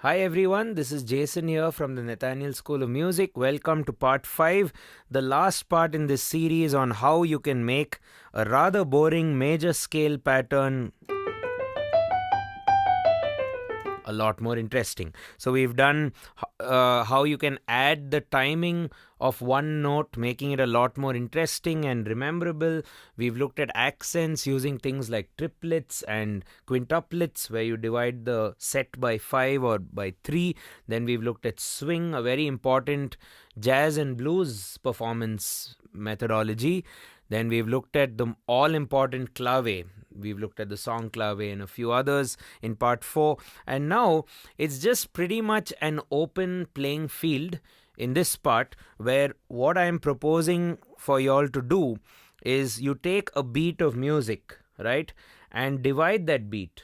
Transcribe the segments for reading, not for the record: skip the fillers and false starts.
Hi everyone, this is Jason here from the Nathaniel School of Music. Welcome to part 5, the last part in this series on how you can make a rather boring major scale pattern a lot more interesting. So we've done how you can add the timing of one note, making it a lot more interesting and rememberable. We've looked at accents using things like triplets and quintuplets, where you divide the set by 5 or by 3. Then we've looked at swing, a very important jazz and blues performance methodology. Then we've looked at the all important clave. We've looked at the song clave and a few others in part 4. And now it's just pretty much an open playing field in this part, where what I am proposing for y'all to do is you take a beat of music, right, and divide that beat,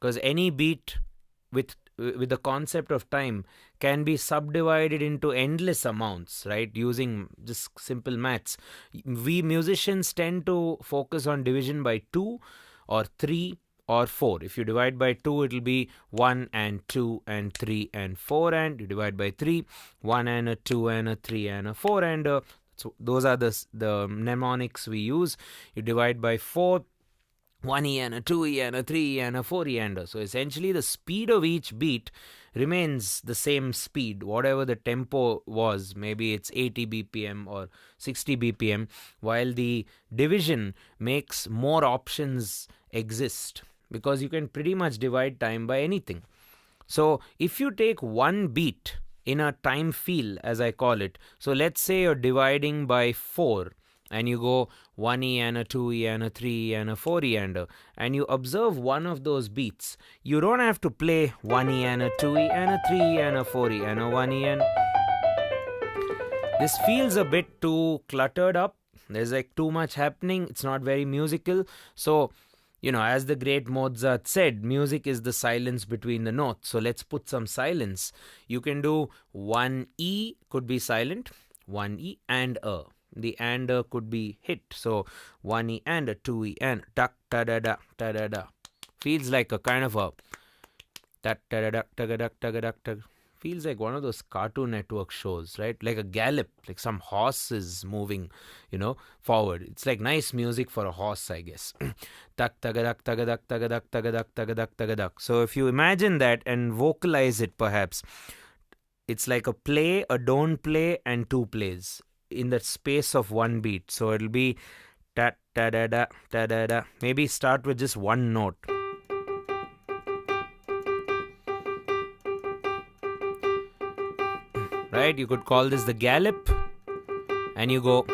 because any beat with the concept of time can be subdivided into endless amounts, right, using just simple maths. We musicians tend to focus on division by 2 or 3 or 4. If you divide by 2, it'll be 1 and 2 and 3 and 4, and you divide by 3, 1 and a 2 and a 3 and a 4, and so those are the mnemonics we use. You divide by 4, 1E and a 2E and a 3E and a 4E and so essentially the speed of each beat remains the same speed, whatever the tempo was. Maybe it's 80 BPM or 60 BPM, while the division makes more options exist, because you can pretty much divide time by anything. So if you take one beat in a time feel, as I call it, so let's say you're dividing by 4, and you go 1E and a 2E and a 3E and a 4E and you observe one of those beats. You don't have to play 1E and a 2E and a 3E and a 4E and a 1E and... This feels a bit too cluttered up. There's like too much happening. It's not very musical. So, as the great Mozart said, music is the silence between the notes. So let's put some silence. You can do 1E could be silent, 1E and a. The and could be hit. So 1E and a 2E and tuck ta da da ta da da. Feels like a kind of a ta da da ta da ta da ta. Feels like one of those Cartoon Network shows, right? Like a gallop, like some horse is moving, forward. It's like nice music for a horse, I guess. Tak tagadak tagadak tagadak tagadak tagadak tagadak. So if you imagine that and vocalize it, perhaps it's like a play, a don't play, and two plays in the space of one beat. So it'll be ta da da da ta da da. Maybe start with just one note. Right? You could call this the gallop, and you go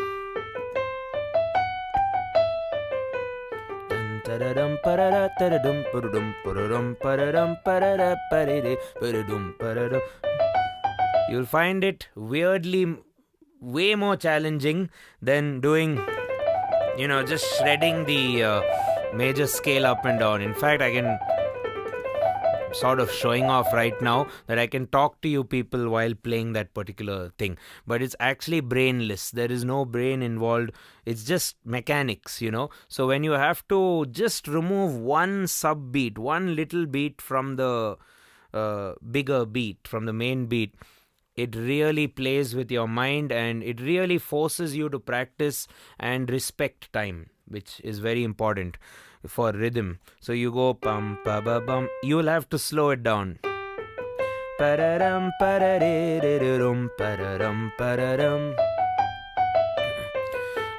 you'll find it weirdly way more challenging than doing, just shredding the major scale up and down. In fact, I can sort of showing off right now that I can talk to you people while playing that particular thing, but it's actually brainless. There is no brain involved. It's just mechanics, So when you have to just remove one sub beat, one little beat from the bigger beat, from the main beat, it really plays with your mind, and it really forces you to practice and respect time, which is very important for rhythm. So you go pum pa ba bum. You will have to slow it down. Pararam pararirum pararam pararam.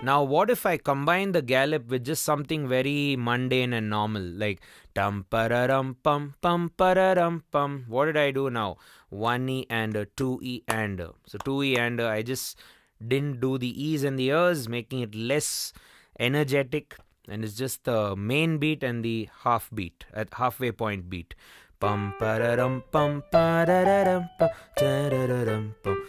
Now, what if I combine the gallop with just something very mundane and normal, like tum pararam pum pum pararam pum? What did I do now? 1E and a 2E and a. So 2E and a, I just didn't do the E's and the E's, making it less energetic, and it's just the main beat and the half beat, at halfway point beat. Pum pararam pum pararam pum pararam pum.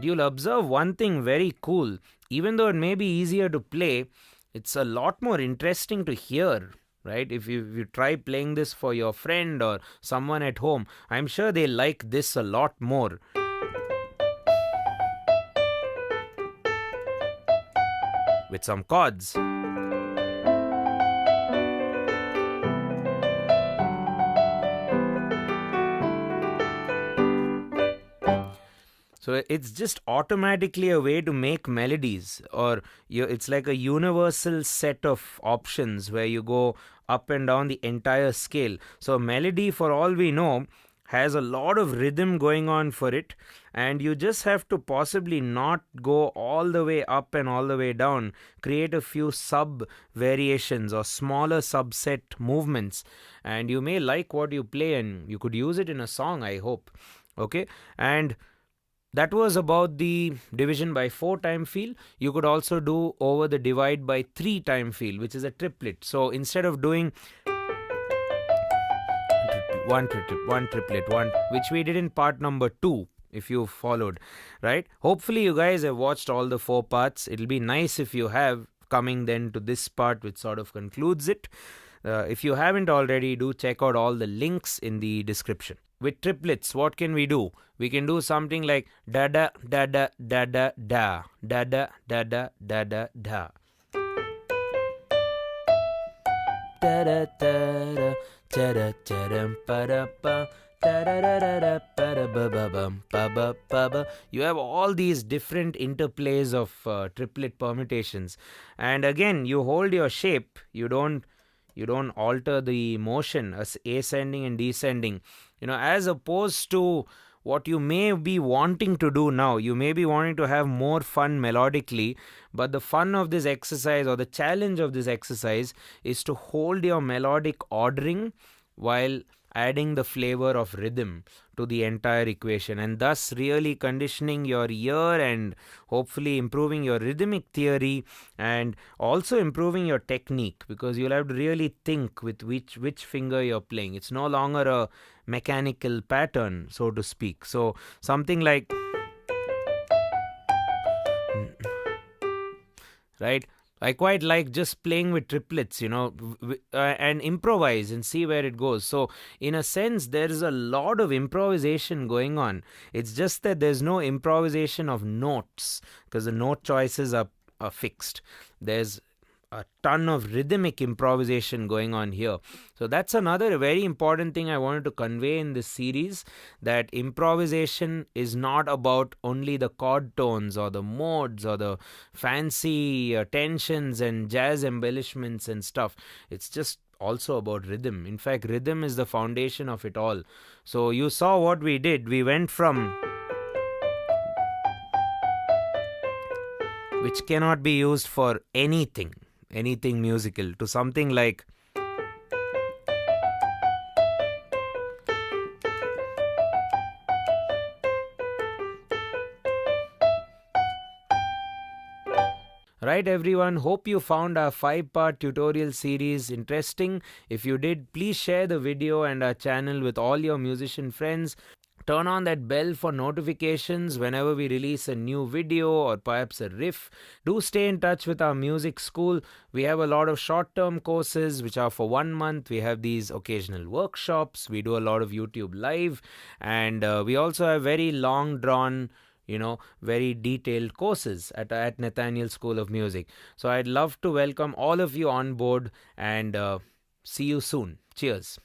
You'll observe one thing very cool. Even though it may be easier to play, it's a lot more interesting to hear, right? If you try playing this for your friend or someone at home, I'm sure they like this a lot more. With some chords. So it's just automatically a way to make melodies, or it's like a universal set of options where you go up and down the entire scale. So a melody, for all we know, has a lot of rhythm going on for it, and you just have to possibly not go all the way up and all the way down, create a few sub variations or smaller subset movements, and you may like what you play and you could use it in a song, I hope. Okay, and that was about the division by 4 time feel. You could also do over the divide by 3 time feel, which is a triplet. So instead of doing one triplet, one, which we did in part number 2, if you followed, right? Hopefully you guys have watched all the 4 parts. It'll be nice if you have, coming then to this part which sort of concludes it. If you haven't already, do check out all the links in the description. With triplets, what can we do? We can do something like da da da da da da da da da da da da da da. Da da da da da da pa da pa. You have all these different interplays of triplet permutations, and again you hold your shape. You don't alter the motion, ascending and descending, as opposed to what you may be wanting to do now. You may be wanting to have more fun melodically, but the fun of this exercise, or the challenge of this exercise, is to hold your melodic ordering while adding the flavor of rhythm to the entire equation, and thus really conditioning your ear and hopefully improving your rhythmic theory and also improving your technique, because you'll have to really think with which finger you're playing. It's no longer a mechanical pattern, so to speak. So something like, right? I quite like just playing with triplets, and improvise and see where it goes. So, in a sense, there is a lot of improvisation going on. It's just that there's no improvisation of notes, because the note choices are fixed. There's a ton of rhythmic improvisation going on here. So that's another very important thing I wanted to convey in this series, that improvisation is not about only the chord tones or the modes or the fancy tensions and jazz embellishments and stuff. It's just also about rhythm. In fact, rhythm is the foundation of it all. So you saw what we did. We went from, which cannot be used for anything musical, to something like, right, everyone? Hope you found our 5-part tutorial series interesting. If you did, please share the video and our channel with all your musician friends. Turn on that bell for notifications whenever we release a new video or perhaps a riff. Do stay in touch with our music school. We have a lot of short-term courses which are for 1 month. We have these occasional workshops. We do a lot of YouTube live. And we also have very long-drawn, very detailed courses at Nathaniel School of Music. So I'd love to welcome all of you on board, and see you soon. Cheers.